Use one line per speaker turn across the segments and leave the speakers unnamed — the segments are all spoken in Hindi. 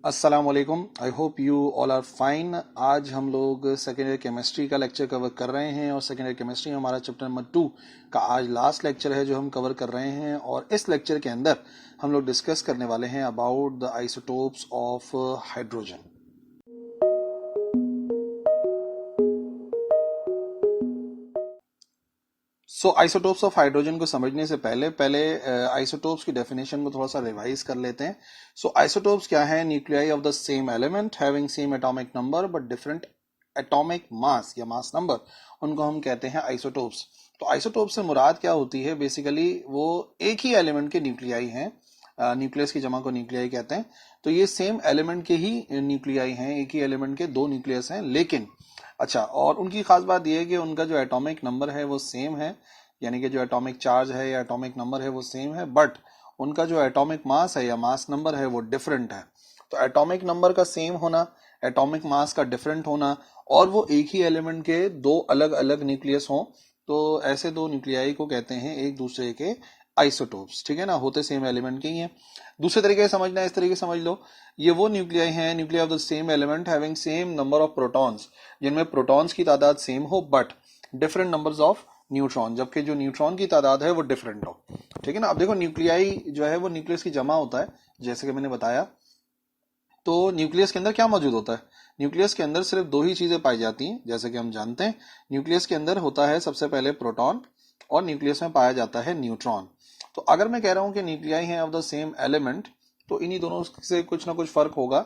अस्सलाम वालेकुम। I hope you all are fine. आज हम लोग सेकेंड ईयर केमिस्ट्री का लेक्चर कवर कर रहे हैं और सेकेंड ईयर केमिस्ट्री में हमारा चैप्टर नंबर 2 का आज लास्ट लेक्चर है जो हम कवर कर रहे हैं। और इस लेक्चर के अंदर हम लोग डिस्कस करने वाले हैं about the isotopes of hydrogen. So isotopes of hydrogen को समझने से पहले आइसोटोप्स की डेफिनेशन को थोड़ा सा रिवाइज कर लेते हैं। सो आइसोटोप्स क्या है? Nuclei of the same element having same atomic number but different atomic mass या मास नंबर, उनको हम कहते हैं आइसोटोप्स। तो आइसोटोप से मुराद क्या होती है? बेसिकली वो एक ही एलिमेंट के न्यूक्लियाई हैं, न्यूक्लियस की जमा को न्यूक्लियाई कहते हैं। तो ये सेम एलिमेंट के ही न्यूक्लियाई हैं, एक ही एलिमेंट के दो न्यूक्लियस हैं। लेकिन अच्छा, और उनकी खास बात यह है कि उनका जो एटॉमिक नंबर है वो सेम है, यानी कि जो एटॉमिक चार्ज है या एटॉमिक नंबर है वो सेम है, बट उनका जो एटॉमिक मास है या मास नंबर है वो डिफरेंट है। तो एटॉमिक नंबर का सेम होना, एटॉमिक मास का डिफरेंट होना, और वो एक ही एलिमेंट के दो अलग अलग न्यूक्लियस हों, तो ऐसे दो न्यूक्लियाई को कहते हैं एक दूसरे के आइसोटोप्स। ठीक है ना, होते सेम एलिमेंट के ही हैं। दूसरे तरीके से समझना है, इस तरीके से समझ लो, ये वो न्यूक्लियाई हैं, nuclei of the same element having same number of protons, जिनमें प्रोटॉन्स की तादाद सेम हो but different numbers of neutron, जबकि जो न्यूट्रॉन की तादाद है वो डिफरेंट हो। ठीक है ना। अब देखो, न्यूक्लियाई जो है वो न्यूक्लियस की जमा होता है, जैसे कि मैंने बताया। तो न्यूक्लियस के अंदर क्या मौजूद होता है? न्यूक्लियस के अंदर सिर्फ दो ही चीजें पाई जाती हैं, जैसे कि हम जानते हैं। न्यूक्लियस के अंदर होता है सबसे पहले प्रोटॉन, और न्यूक्लियस में पाया जाता है न्यूट्रॉन। तो अगर मैं कह रहा हूं कि न्यूक्लियाई हैं ऑफ द सेम एलिमेंट, तो इन्हीं दोनों से कुछ ना कुछ फर्क होगा।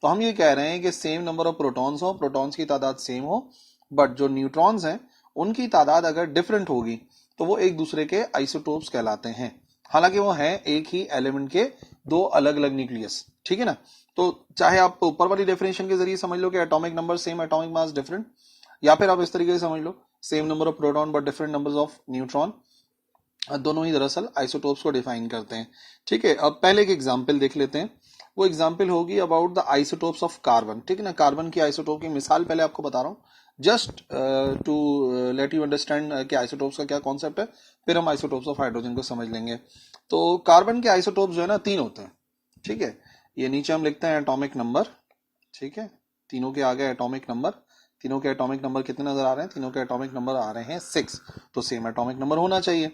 तो हम ये कह रहे हैं कि सेम नंबर ऑफ प्रोटॉन्स हो, प्रोटॉन्स की तादाद सेम हो, बट जो न्यूट्रॉन्स हैं उनकी तादाद अगर डिफरेंट होगी तो वो एक दूसरे के आइसोटोप्स कहलाते हैं। हालांकि वो हैं एक ही एलिमेंट के दो अलग अलग न्यूक्लियस। ठीक है ना। तो चाहे आप ऊपर वाली डेफिनेशन के जरिए समझ लो कि atomic number same, atomic mass different, या फिर आप इस तरीके से समझ लो same number of proton but different numbers of neutron, दोनों ही दरअसल आइसोटोप्स को डिफाइन करते हैं। ठीक है, अब पहले एक एग्जांपल देख लेते हैं। वो एग्जांपल होगी about the isotopes of carbon. ठीक है ना, कार्बन की आइसोटोप की मिसाल पहले आपको बता रहा हूँ, just to let you understand कि आइसोटोप्स का क्या कॉन्सेप्ट है, फिर हम आइसोटोप्स ऑफ हाइड्रोजन को समझ लेंगे। तो कार्बन के आइसोटोप्स जो है ना, तीन होते हैं। ठीक है, ये नीचे हम लिखते हैं एटॉमिक नंबर। ठीक है, तीनों के आगे एटॉमिक नंबर। तीनों के एटॉमिक नंबर कितने नजर आ रहे हैं? तीनों के एटॉमिक नंबर आ रहे हैं 6। तो सेम एटॉमिक नंबर होना चाहिए।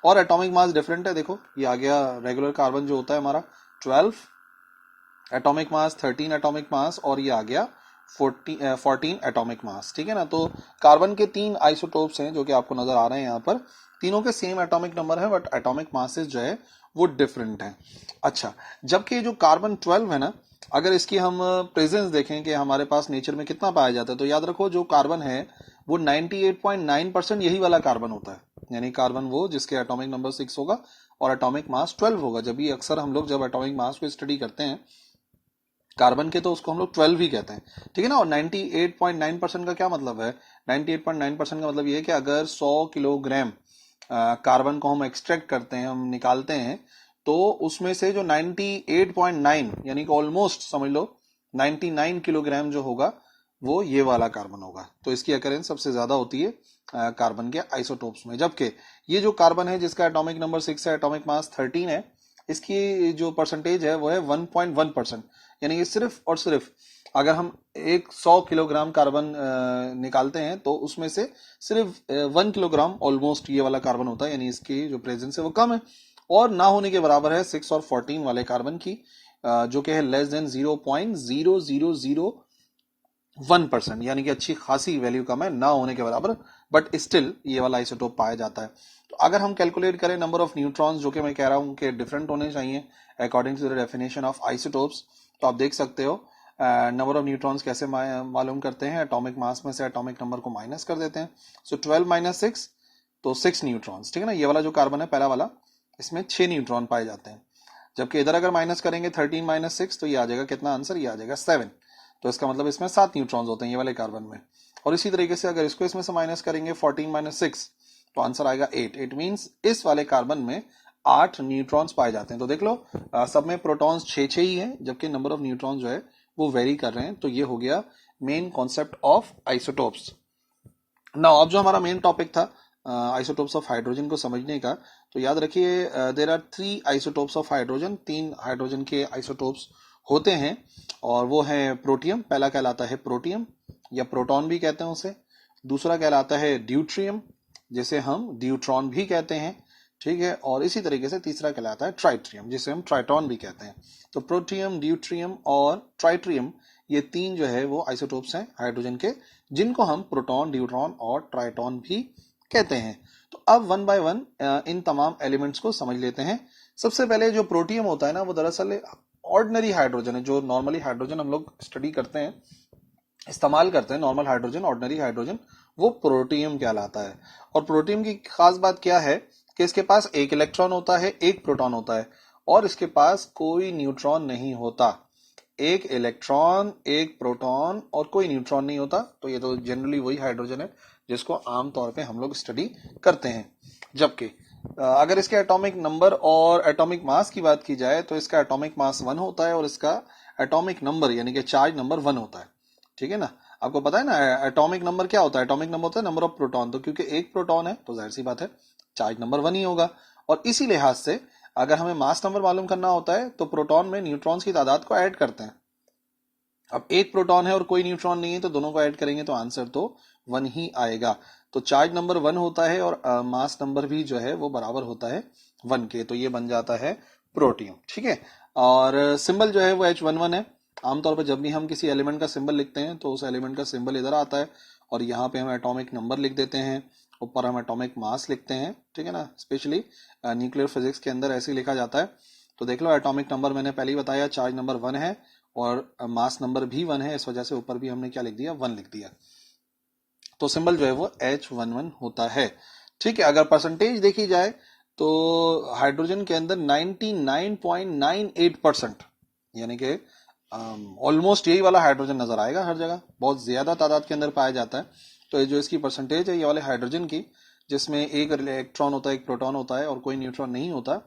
और एटॉमिक मास डिफरेंट है। देखो, ये आ गया रेगुलर कार्बन जो होता है हमारा 12 एटॉमिक मास, 13 एटॉमिक मास, और ये आ गया 14 एटॉमिक मास। ठीक है ना। तो कार्बन के तीन आइसोटोप्स हैं जो कि आपको नजर आ रहे हैं यहाँ पर। तीनों के सेम एटॉमिक नंबर है बट एटॉमिक मासेस जो है वो डिफरेंट है। अच्छा, जबकि जो कार्बन 12 है ना, अगर इसकी हम प्रेजेंस देखें कि हमारे पास नेचर में कितना पाया जाता है, तो याद रखो जो कार्बन है वो 98.9% यही वाला कार्बन होता है। यानी कार्बन वो जिसके एटॉमिक नंबर 6 होगा और एटॉमिक मास 12 होगा। जब भी अक्सर हम लोग जब एटॉमिक मास को स्टडी करते हैं कार्बन के, तो उसको हम लोग 12 ही कहते हैं। ठीक है ना। और 98.9% का क्या मतलब है? 98.9% का मतलब ये है कि अगर 100 किलोग्राम कार्बन को हम एक्सट्रैक्ट करते हैं, हम निकालते हैं, तो उसमें से जो 98.9 यानी कि ऑलमोस्ट समझ लो 99 किलोग्राम जो होगा वो ये वाला कार्बन होगा। तो इसकी अकरेंस सबसे ज्यादा होती है कार्बन के आइसोटोप्स में। जबकि ये जो कार्बन है जिसका एटॉमिक नंबर 6 है, एटॉमिक मास 13 है, इसकी जो परसेंटेज है वो है 1.1%। यानी कि सिर्फ और सिर्फ अगर हम एक 100 किलोग्राम कार्बन निकालते हैं तो उसमें से सिर्फ 1 किलोग्राम ऑलमोस्ट ये वाला कार्बन होता है, यानी इसकी जो प्रेजेंस है वो कम है, और ना होने के बराबर है 6 और 14 वाले कार्बन की, जो कि है लेस देन 0.0001%, यानी कि अच्छी खासी वैल्यू कम है, ना होने के बराबर, बट स्टिल ये वाला आइसोटोप पाया जाता है। तो अगर हम कैलकुलेट करें नंबर ऑफ न्यूट्रॉन्स, जो कि मैं कह रहा हूं कि डिफरेंट होने चाहिए according to the definition of isotopes, तो आप देख सकते हो नंबर ऑफ न्यूट्रॉन्स कैसे मालूम करते हैं। एटॉमिक मास में से एटॉमिक नंबर को माइनस कर देते हैं। सो 12 माइनस 6, तो 6 न्यूट्रॉन्स। ठीक है ना। ये वाला जो कार्बन है पहला वाला, इसमें 6 न्यूट्रॉन पाए जाते हैं। जबकि इधर अगर माइनस करेंगे 13 माइनस 6, तो ये आ जाएगा कितना आंसर? ये आ जाएगा 7। तो इसका मतलब इसमें 7 न्यूट्रॉन्स होते हैं ये वाले कार्बन में। और इसी तरीके से अगर इसको इसमें से माइनस करेंगे 14 माइनस 6, तो आंसर आएगा 8। इट मीन्स इस वाले कार्बन में 8 न्यूट्रॉन्स पाए जाते हैं। तो देख लो, सब में प्रोटॉन्स 6 ही हैं, जबकि नंबर ऑफ न्यूट्रॉन्स जो है वो वेरी कर रहे हैं। तो ये हो गया main concept of isotopes. Now अब जो हमारा मेन टॉपिक था आइसोटोप्स ऑफ हाइड्रोजन को समझने का, तो याद रखिए there are 3 isotopes of hydrogen. 3 hydrogen के आइसोटोप्स होते हैं। और वो है प्रोटियम। पहला कहलाता है प्रोटियम या प्रोटॉन भी कहते हैं उसे। दूसरा कहलाता है ड्यूट्रियम, जिसे हम ड्यूट्रॉन भी कहते हैं, ठीक है। और इसी तरीके से तीसरा कहलाता है ट्राइट्रियम, जिसे हम ट्राइटॉन भी कहते हैं। तो प्रोटियम, ड्यूट्रियम और ट्राइट्रियम, ये तीन जो है वो आइसोटोप्स हैं हाइड्रोजन के, जिनको हम प्रोटॉन, ड्यूट्रॉन और ट्राइटॉन भी कहते हैं। तो अब वन बाय वन इन तमाम एलिमेंट्स को समझ लेते हैं। सबसे पहले जो प्रोटियम होता है ना, वो दरअसल ऑर्डिनरी हाइड्रोजन है। जो नॉर्मली हाइड्रोजन हम लोग स्टडी करते हैं, इस्तेमाल करते हैं, नॉर्मल हाइड्रोजन, ऑर्डिनरी हाइड्रोजन, वो प्रोटियम कहलाता है। और प्रोटियम की खास बात क्या है कि इसके पास एक इलेक्ट्रॉन होता है, एक प्रोटॉन होता है, और इसके पास कोई न्यूट्रॉन नहीं होता। एक इलेक्ट्रॉन, एक प्रोटॉन और कोई न्यूट्रॉन नहीं होता। तो ये तो जनरली वही हाइड्रोजन है जिसको आमतौर पे हम लोग स्टडी करते हैं। जबकि अगर इसके एटॉमिक नंबर और एटॉमिक मास की बात की जाए तो इसका एटॉमिक मास 1 होता है और इसका एटॉमिक नंबर यानी कि चार्ज नंबर 1 होता है, ठीक है ना। आपको पता है ना एटॉमिक नंबर क्या होता है? एटॉमिक नंबर होता है नंबर ऑफ प्रोटॉन। तो क्योंकि एक प्रोटॉन है तो जाहिर सी बात है चार्ज नंबर 1 ही होगा। और इसी लिहाज से अगर हमें मास नंबर मालूम करना होता है तो प्रोटॉन में न्यूट्रॉन्स की तादाद को ऐड करते हैं। अब एक प्रोटॉन है और कोई न्यूट्रॉन नहीं है, तो दोनों को ऐड करेंगे तो आंसर तो 1 ही आएगा। तो चार्ज नंबर 1 होता है और मास नंबर भी जो है वो बराबर होता है 1 के। तो ये बन जाता है प्रोटियम, ठीक है। और सिंबल जो है वो H11 है। आमतौर पर जब भी हम किसी एलिमेंट का सिंबल लिखते हैं तो उस एलिमेंट का सिंबल इधर आता है और यहाँ पे हम एटॉमिक नंबर लिख देते हैं, ऊपर हम एटॉमिक मास लिखते हैं, ठीक है ना। स्पेशली न्यूक्लियर फिजिक्स के अंदर ऐसे ही लिखा जाता है। तो देख लो एटॉमिक नंबर मैंने पहले ही बताया, चार्ज नंबर 1 है और मास नंबर भी 1 है, इस वजह से ऊपर भी हमने क्या लिख दिया? 1 लिख दिया। तो सिंबल जो है वो H11 होता है, ठीक है। अगर परसेंटेज देखी जाए तो हाइड्रोजन के अंदर 99.98% यानी कि ऑलमोस्ट यही वाला हाइड्रोजन नजर आएगा हर जगह, बहुत ज्यादा तादाद के अंदर पाया जाता है। तो ये जो इसकी परसेंटेज है ये वाले हाइड्रोजन की, जिसमें एक इलेक्ट्रॉन होता है, एक प्रोटॉन होता है और कोई न्यूट्रॉन नहीं होता,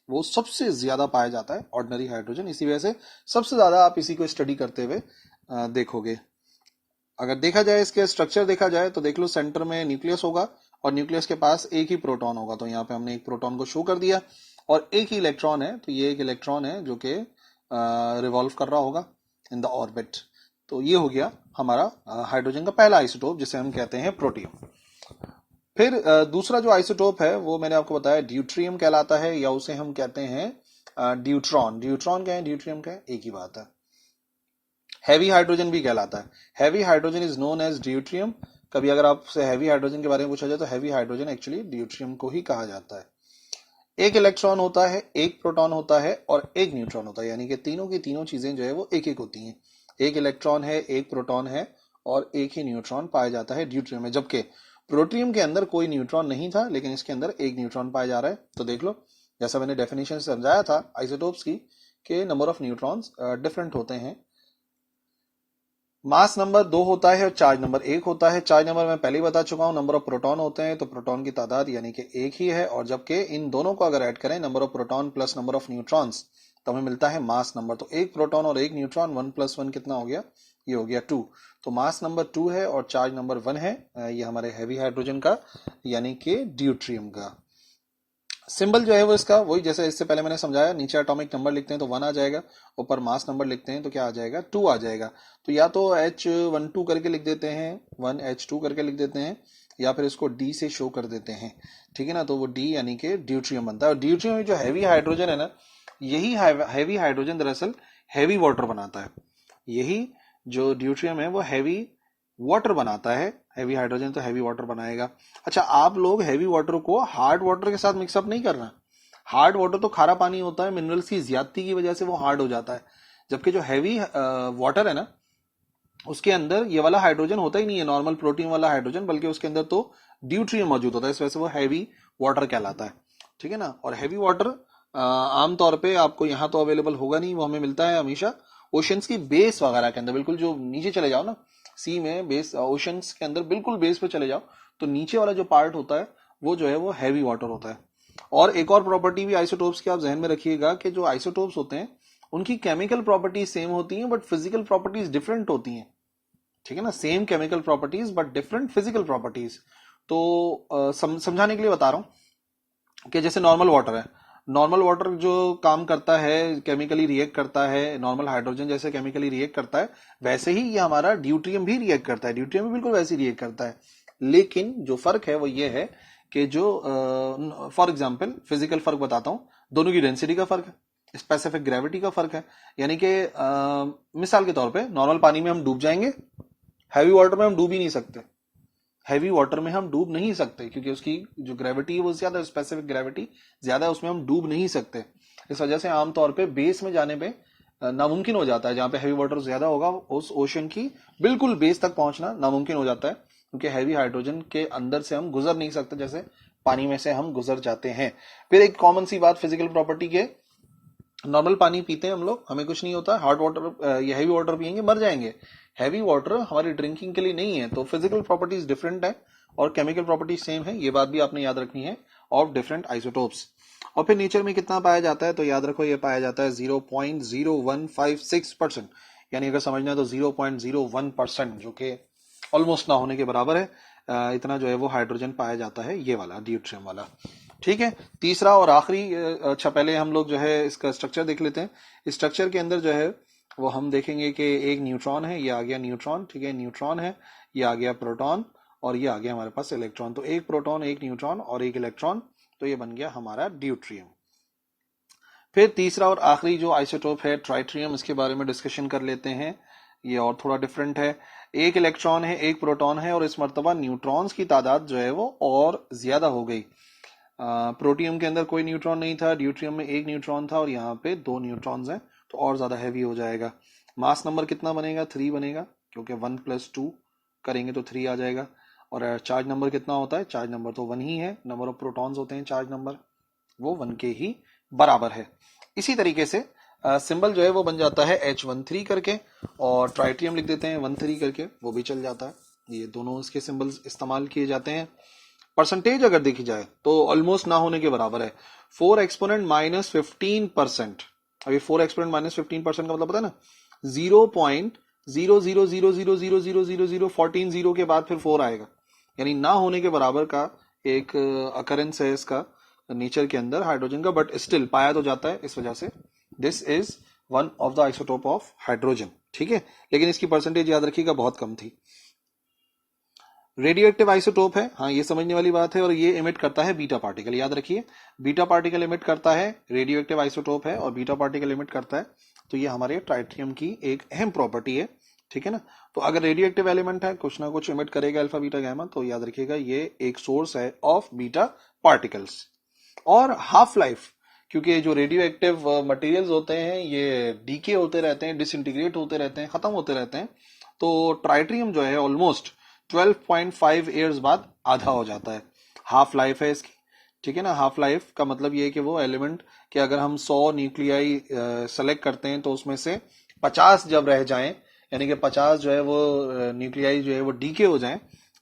वो सबसे ज्यादा पाया जाता है ऑर्डिनरी हाइड्रोजन। इसी वजह से सबसे ज्यादा आप इसी को स्टडी करते हुए देखोगे। अगर देखा जाए इसके स्ट्रक्चर देखा जाए तो देख लो सेंटर में न्यूक्लियस होगा और न्यूक्लियस के पास एक ही प्रोटॉन होगा। तो यहाँ पे हमने एक प्रोटॉन को शो कर दिया और एक ही इलेक्ट्रॉन है, तो ये एक इलेक्ट्रॉन है जो कि रिवॉल्व कर रहा होगा इन द ऑर्बिट। तो ये हो गया हमारा हाइड्रोजन का पहला आइसोटोप जिसे हम कहते हैं प्रोटियम। फिर दूसरा जो आइसोटोप है वो मैंने आपको बताया ड्यूट्रियम कहलाता है, या उसे हम कहते हैं ड्यूट्रॉन। ड्यूट्रॉन क्या है, ड्यूट्रियम क्या है, एक ही बात है। हैवी हाइड्रोजन भी कहलाता है। Heavy hydrogen is known as deuterium. कभी अगर आपसे हैवी हाइड्रोजन के बारे में पूछा जाए तो हैवी हाइड्रोजन एक्चुअली ड्यूट्रियम को ही कहा जाता है। एक इलेक्ट्रॉन होता है, एक प्रोटॉन होता है और एक न्यूट्रॉन होता है, यानी कि तीनों की तीनों चीजें जो है वो एक एक होती हैं। एक इलेक्ट्रॉन है, एक प्रोटॉन है और एक ही न्यूट्रॉन पाया जाता है ड्यूट्रियम में। जबकि प्रोटियम के अंदर कोई न्यूट्रॉन नहीं था, लेकिन इसके अंदर एक न्यूट्रॉन पाया जा रहा है। तो देख लो जैसा मैंने डेफिनेशन समझाया था आइसोटोप्स की कि नंबर ऑफ न्यूट्रॉन्स डिफरेंट होते हैं। मास नंबर 2 होता है और चार्ज नंबर 1 होता है। चार्ज नंबर मैं पहले ही बता चुका हूं, नंबर ऑफ प्रोटॉन होते हैं तो प्रोटॉन की तादाद यानी कि एक ही है, और जबकि इन दोनों को अगर ऐड करें number of proton plus number of neutrons तो हमें मिलता है मास नंबर। तो एक प्रोटॉन और एक न्यूट्रॉन, 1 + 1 कितना हो गया? ये हो गया 2। तो मास नंबर 2 है और चार्ज नंबर 1 है, ये हमारे हैवी हाइड्रोजन का यानी कि ड्यूट्रियम का। सिंबल जो है वो इसका वही जैसे इससे पहले मैंने समझाया, नीचे एटॉमिक नंबर लिखते हैं तो 1 आ जाएगा, ऊपर मास नंबर लिखते हैं तो क्या आ जाएगा? 2 आ जाएगा। तो या तो H12 करके लिख देते हैं, 1H2 करके लिख देते हैं, या फिर इसको D से शो कर देते हैं, ठीक है ना। तो वो D यानी कि ड्यूट्रियम बनता है। और ड्यूट्रियम में जो हैवी हाइड्रोजन है ना, यही हैवी हाइड्रोजन दरअसल हैवी वाटर बनाता है। यही जो ड्यूट्रियम है वो हैवी वाटर बनाता है। हैवी हाइड्रोजन तो हैवी वाटर बनाएगा। अच्छा, आप लोग हैवी वाटर को हार्ड वाटर के साथ मिक्सअप नहीं करना। हार्ड वाटर तो खारा पानी होता है, मिनरल्स की ज्यादती की वजह से वो हार्ड हो जाता है। जबकि जो हैवी वाटर है ना, उसके अंदर ये वाला हाइड्रोजन होता ही नहीं है, नॉर्मल प्रोटीन वाला हाइड्रोजन, बल्कि उसके अंदर तो ड्यूट्रियम मौजूद होता है। इस वजह से वो हैवी वाटर कहलाता है, ठीक है ना। और हैवी वाटर आमतौर पे आपको यहाँ तो अवेलेबल होगा नहीं, वो हमें मिलता है हमेशा ओशंस की बेस वगैरह के अंदर। बिल्कुल जो नीचे चले जाओ ना, सी में बेस, ओशंस के अंदर बिल्कुल बेस पे चले जाओ तो नीचे वाला जो पार्ट होता है वो जो है वो हैवी वाटर होता है। और एक और प्रॉपर्टी भी आइसोटोप्स की आप जहन में रखिएगा कि जो आइसोटोप्स होते हैं उनकी केमिकल प्रॉपर्टीज सेम होती हैं बट फिजिकल प्रॉपर्टीज डिफरेंट होती हैं, ठीक है ना। Same chemical properties but different physical properties. तो समझाने के लिए बता रहा हूं कि जैसे नॉर्मल वाटर है, नॉर्मल वाटर जो काम करता है, केमिकली रिएक्ट करता है, नॉर्मल हाइड्रोजन जैसे केमिकली रिएक्ट करता है, वैसे ही ये हमारा ड्यूट्रियम भी रिएक्ट करता है, ड्यूट्रियम भी बिल्कुल वैसे ही रिएक्ट करता है। लेकिन जो फर्क है वो ये है कि जो फॉर एग्जाम्पल फिजिकल फर्क बताता हूं, दोनों की डेंसिटी का फर्क है, स्पेसिफिक ग्रेविटी का फर्क है। यानी कि मिसाल के तौर पे नॉर्मल पानी में हम डूब जाएंगे, हैवी वाटर में हम डूब ही नहीं सकते। हैवी वाटर में हम डूब नहीं सकते क्योंकि उसकी जो ग्रेविटी है वो ज्यादा, स्पेसिफिक ग्रेविटी ज्यादा है, उसमें हम डूब नहीं सकते। इस वजह से आमतौर पे बेस में जाने पे नामुमकिन हो जाता है, जहां पे हैवी वाटर ज्यादा होगा उस ओशन की बिल्कुल बेस तक पहुंचना नामुमकिन हो जाता है, क्योंकि हैवी हाइड्रोजन के अंदर से हम गुजर नहीं सकते जैसे पानी में से हम गुजर जाते हैं। फिर एक कॉमन सी बात फिजिकल प्रॉपर्टी के, नॉर्मल पानी पीते हैं हम लोग, हमें कुछ नहीं होता, हार्ड वाटर या हैवी वाटर पियेंगे मर जाएंगे। हैवी वाटर हमारी ड्रिंकिंग के लिए नहीं है। तो फिजिकल प्रॉपर्टीज डिफरेंट है और केमिकल प्रॉपर्टीज सेम है, ये बात भी आपने याद रखनी है, ऑफ डिफरेंट आइसोटोप्स। और फिर नेचर में कितना पाया जाता है, तो याद रखो ये पाया जाता है 0.0156%, यानी अगर समझना है तो 0.01%, जो कि ऑलमोस्ट ना होने के बराबर है। इतना जो है वो हाइड्रोजन पाया जाता है, ये वाला ड्यूट्रियम वाला। ठीक है, तीसरा और आखिरी, अच्छा पहले हम लोग जो है इसका स्ट्रक्चर देख लेते हैं। इस स्ट्रक्चर के अंदर जो है वो हम देखेंगे कि एक न्यूट्रॉन है, ये आ गया न्यूट्रॉन, ठीक है, न्यूट्रॉन है, ये आ गया प्रोटॉन, और ये आ गया हमारे पास इलेक्ट्रॉन। तो एक प्रोटॉन, एक न्यूट्रॉन और एक इलेक्ट्रॉन, तो ये बन गया हमारा ड्यूट्रियम। फिर तीसरा और आखिरी जो आइसोटोप है ट्राइट्रियम, इसके बारे में डिस्कशन कर लेते हैं। ये और थोड़ा डिफरेंट है, एक इलेक्ट्रॉन है, एक प्रोटॉन है, और इस मर्तबा न्यूट्रॉन्स की तादाद जो है वो और ज्यादा हो गई। प्रोटियम के अंदर कोई न्यूट्रॉन नहीं था, ड्यूट्रियम में एक न्यूट्रॉन था, और यहाँ पे 2 न्यूट्रॉन्स हैं, तो और ज्यादा हैवी हो जाएगा। मास नंबर कितना बनेगा, 3 बनेगा, क्योंकि 1 + 2 करेंगे तो 3 आ जाएगा। और चार्ज नंबर कितना होता है, चार्ज नंबर तो 1 ही है, नंबर ऑफ प्रोटॉन्स होते हैं चार्ज नंबर, वो 1 के ही बराबर है। इसी तरीके से सिंबल जो है वो बन जाता है H13 करके, और ट्राइट्रियम लिख देते हैं 13 करके, वो भी चल जाता है। ये दोनों इसके सिंबल्स इस्तेमाल किए जाते हैं। परसेंटेज अगर देखी जाए तो ऑलमोस्ट ना होने के बराबर है, 4 एक्सपोनेंट -15%। अभी 4 एक्सपोनेंट -15% का मतलब पता है ना, 0.0000000014 जीरो के बाद फिर 4 आएगा, यानी ना होने के बराबर का एक अकरेंस है इसका नेचर के अंदर हाइड्रोजन का, बट स्टिल पाया तो जाता है। इस वजह से this is one of the isotope of hydrogen, ठीक है। लेकिन इसकी परसेंटेज याद रखिएगा बहुत कम थी। रेडियो एक्टिव आइसोटोप है, हाँ ये समझने वाली बात है, और ये इमिट करता है बीटा पार्टिकल, याद रखिए बीटा पार्टिकल इमिट करता है, रेडियो एक्टिव आइसोटोप है और बीटा पार्टिकल इमिट करता है। तो ये हमारे ट्राइट्रियम की एक अहम प्रॉपर्टी है, ठीक है ना। तो अगर रेडियो एक्टिव एलिमेंट है, कुछ ना कुछ इमिट करेगा अल्फा बीटा गैमा, तो याद रखिएगा ये एक सोर्स है ऑफ बीटा पार्टिकल्स। और हाफ लाइफ, क्योंकि जो रेडियो एक्टिव मटेरियल्स होते हैं ये डीके होते रहते हैं, डिसइंटीग्रेट होते रहते हैं, खत्म होते रहते हैं, तो ट्राइट्रियम जो है ऑलमोस्ट 12.5 ईयर्स बाद आधा हो जाता है, हाफ लाइफ है इसकी, ठीक है ना। हाफ लाइफ का मतलब ये है कि वो एलिमेंट कि अगर हम 100 न्यूक्लियाई सेलेक्ट करते हैं तो उसमें से 50 जब रह जाएं, यानी कि 50 जो है वो न्यूक्लियाई जो है वो डीके हो जाएं,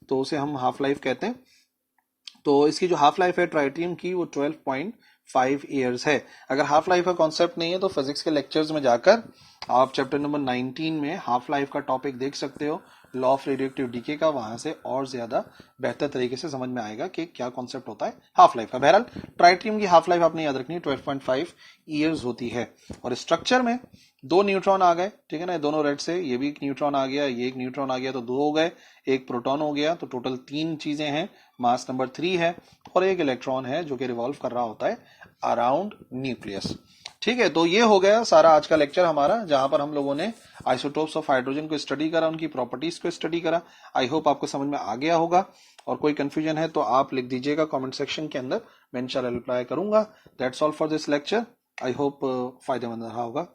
तो उसे हम हाफ लाइफ कहते हैं। तो इसकी जो हाफ लाइफ है ट्राइट्रियम की वो 12.5 ईयर्स है। अगर हाफ लाइफ का कॉन्सेप्ट नहीं है तो फिजिक्स के लेक्चर्स में जाकर आप चैप्टर नंबर 19 में हाफ लाइफ का टॉपिक देख सकते हो, लॉ ऑफ रेडियोएक्टिव डीके का, वहां से और ज्यादा बेहतर तरीके से समझ में आएगा कि क्या कॉन्सेप्ट होता है हाफ लाइफ का। बहरहाल ट्राइट्रियम की हाफ लाइफ आपने याद रखनी है 12.5 ईयर्स होती है। और स्ट्रक्चर में 2 न्यूट्रॉन आ गए, ठीक है ना, दोनों रेड से, ये भी एक न्यूट्रॉन आ गया, ये एक न्यूट्रॉन आ गया, तो 2 हो गए, एक प्रोटॉन हो गया, तो टोटल 3 चीजें हैं, मास नंबर 3 है, और एक इलेक्ट्रॉन है जो कि रिवॉल्व कर रहा होता है अराउंड न्यूक्लियस। ठीक है, तो ये हो गया सारा आज का लेक्चर हमारा, जहां पर हम लोगों ने आइसोटोप्स ऑफ हाइड्रोजन को स्टडी करा, उनकी प्रॉपर्टीज को स्टडी करा। आई होप आपको समझ में आ गया होगा, और कोई कंफ्यूजन है तो आप लिख दीजिएगा कमेंट सेक्शन के अंदर, मैं इंशाल्लाह रिप्लाई करूंगा। That's all for this lecture. I hope फायदेमंद रहा होगा।